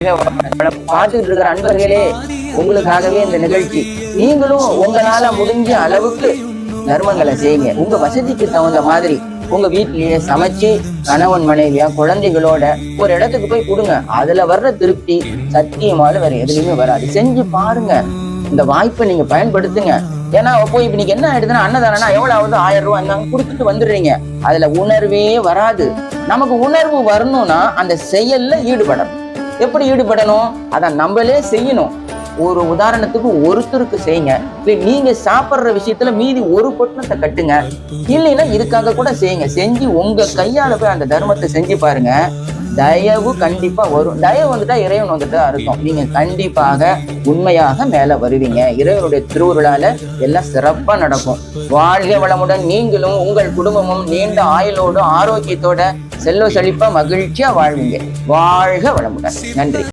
பார்த்துட்டு இருக்கிற அன்பர்களே, உங்களுக்காகவே இந்த நிகழ்ச்சி. நீங்களும் உங்களால முடிஞ்ச அளவுக்கு தர்மங்களை செய்யுங்க. உங்க வசதிக்கு தகுந்த மாதிரி உங்க வீட்டிலேயே சமைச்சு கணவன் மனைவியா குழந்தைகளோட ஒரு இடத்துக்கு போய் கொடுங்க. அதுல வர்ற திருப்தி சத்தியமால வேற எதுலையுமே வராது. செஞ்சு பாருங்க. இந்த வாய்ப்பை நீங்க பயன்படுத்துங்க. ஏன்னா போய் இப்ப நீங்க என்ன ஆயிடுதுன்னா, அன்னதானா எவ்வளவு 1000 ரூபாய் இருந்தாங்க கொடுத்துட்டு வந்துடுறீங்க. அதுல உணர்வே வராது. நமக்கு உணர்வு வரணும்னா அந்த செயல்ல ஈடுபடணும். எப்படி ஈடுபடணும்? அதை நம்மளே செய்யணும். ஒரு உதாரணத்துக்கு ஒருத்தருக்கு செய்யுங்க. நீங்க சாப்பிடுற விஷயத்துல மீதி ஒரு பொட்டணத்தை கட்டுங்க. இல்லைன்னா இதுக்காக கூட செய்யுங்க. செஞ்சு உங்க கையால போய் அந்த தர்மத்தை செஞ்சு பாருங்க. தயவு கண்டிப்பா வரும். தயவு வந்துட்டா இறைவன் வந்துட்டு அர்த்தம். நீங்க கண்டிப்பாக உண்மையாக மேல வருவீங்க. இறைவனுடைய திருவுருளால எல்லாம் சிறப்பா நடக்கும். வாழ்க வளமுடன். நீங்களும் உங்கள் குடும்பமும் நீண்ட ஆயுளோடு ஆரோக்கியத்தோட செல்வ செழிப்பா மகிழ்ச்சியா வாழ்வீங்க. வாழ்க வளமுடன். நன்றி.